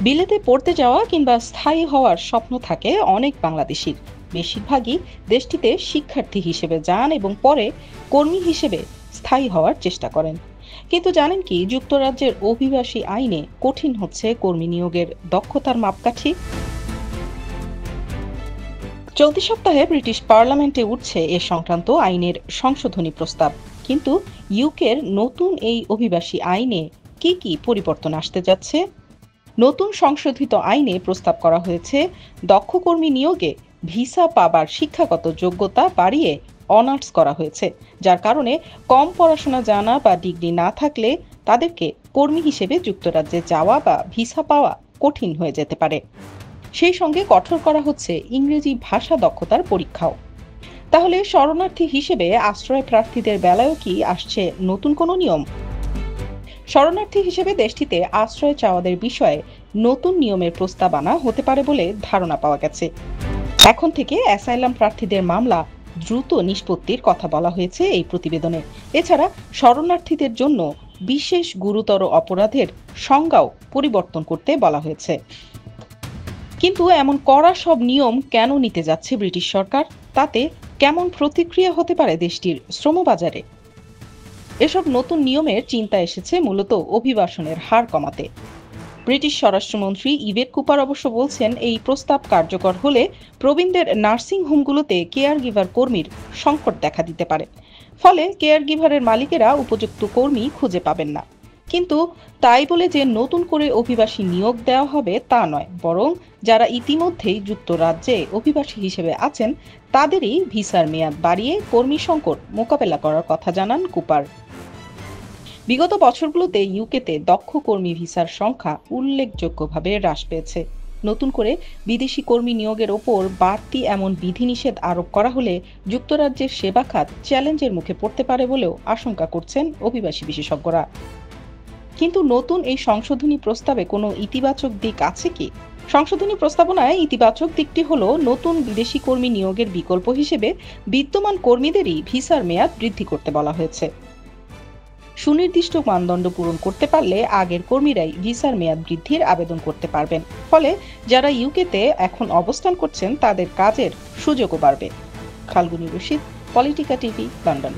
বিলেতে পড়তে যাওয়া কিংবা স্থায়ী হওয়ার স্বপ্ন থাকে অনেক বাংলাদেশির। বেশিরভাগই দেশটিতে শিক্ষার্থী হিসেবে যান এবং পরে কর্মী হিসেবে স্থায়ী হওয়ার চেষ্টা করেন। কিন্তু জানেন কি, যুক্তরাজ্যের অভিবাসী আইনে কঠিন হচ্ছে কর্মী নিয়োগের দক্ষতার মাপকাঠি। চলতি সপ্তাহে ব্রিটিশ পার্লামেন্টে উঠছে এ সংক্রান্ত আইনের সংশোধনী প্রস্তাব। কিন্তু ইউকের নতুন এই অভিবাসী আইনে কি কি পরিবর্তন আসতে যাচ্ছে? নতুন সংশোধিত আইনে প্রস্তাব করা হয়েছে দক্ষ কর্মী নিয়োগে ভিসা পাবার শিক্ষাগত যোগ্যতা বাড়িয়ে অনার্স করা হয়েছে, যার কারণে কম পড়াশোনা জানা বা ডিগ্রি না থাকলে তাদেরকে কর্মী হিসেবে যুক্তরাজ্যে যাওয়া বা ভিসা পাওয়া কঠিন হয়ে যেতে পারে। সেই সঙ্গে কঠোর করা হচ্ছে ইংরেজি ভাষা দক্ষতার পরীক্ষাও। তাহলে শরণার্থী হিসেবে আশ্রয় প্রার্থীদের বেলায়ও কি আসছে নতুন কোনো নিয়ম? শরণার্থী হিসেবে দেশটিতে আশ্রয় চাওয়াদের বিষয়ে নতুন নিয়মের প্রস্তাব আনা হতে পারে বলে ধারণা পাওয়া গেছে। এখন থেকে অ্যাসাইলাম প্রার্থীদের মামলা দ্রুত নিষ্পত্তির কথা বলা হয়েছে এই প্রতিবেদনে। এছাড়া শরণার্থীদের জন্য বিশেষ গুরুতর অপরাধের সংজ্ঞাও পরিবর্তন করতে বলা হয়েছে। কিন্তু এমন কড়া সব নিয়ম কেন নিতে যাচ্ছে ব্রিটিশ সরকার? তাতে কেমন প্রতিক্রিয়া হতে পারে দেশটির শ্রমবাজারে? এসব নতুন নিয়মের চিন্তা এসেছে মূলত অভিবাসনের হার কমাতে। ব্রিটিশ স্বরাষ্ট্রমন্ত্রী ইভেট কুপার অবশ্য বলছেন, এই প্রস্তাব কার্যকর হলে প্রবীণদের নার্সিং হোমগুলোতে কেয়ার গিভার কর্মীর সংকট দেখা দিতে পারে। ফলে কেয়ার গিভারের মালিকেরা উপযুক্ত কর্মী খুঁজে পাবেন না। কিন্তু তাই বলে যে নতুন করে অভিবাসী নিয়োগ দেওয়া হবে তা নয়, বরং যারা ইতিমধ্যেই যুক্তরাজ্যে অভিবাসী হিসেবে আছেন তাদেরই ভিসার মেয়াদ বাড়িয়ে কর্মী সংকট মোকাবেলা করার কথা জানান কুপার। বিগত বছরগুলোতে ইউকেতে দক্ষ কর্মী ভিসার সংখ্যা উল্লেখযোগ্যভাবে হ্রাস পেয়েছে। নতুন করে বিদেশি কর্মী নিয়োগের ওপর বাড়তি এমন বিধিনিষেধ আরোপ করা হলে যুক্তরাজ্যের সেবা খাত চ্যালেঞ্জের মুখে পড়তে পারে বলেও আশঙ্কা করছেন অভিবাসী বিশেষজ্ঞরা। কিন্তু নতুন এই সংশোধনী প্রস্তাবে কোনো ইতিবাচক দিক আছে কি? সংশোধনী প্রস্তাবনায় ইতিবাচক দিকটি হলো নতুন বিদেশি কর্মী নিয়োগের বিকল্প হিসেবে বিদ্যমান কর্মীদেরই ভিসার মেয়াদ বৃদ্ধি করতে বলা হয়েছে। সুনির্দিষ্ট মানদণ্ড পূরণ করতে পারলে আগের কর্মীরাই ভিসার মেয়াদ বৃদ্ধির আবেদন করতে পারবেন। ফলে যারা ইউকেতে এখন অবস্থান করছেন তাদের কাজের সুযোগও বাড়বে। খালগুনি রশিদ, পলিটিকা টিভি, লন্ডন।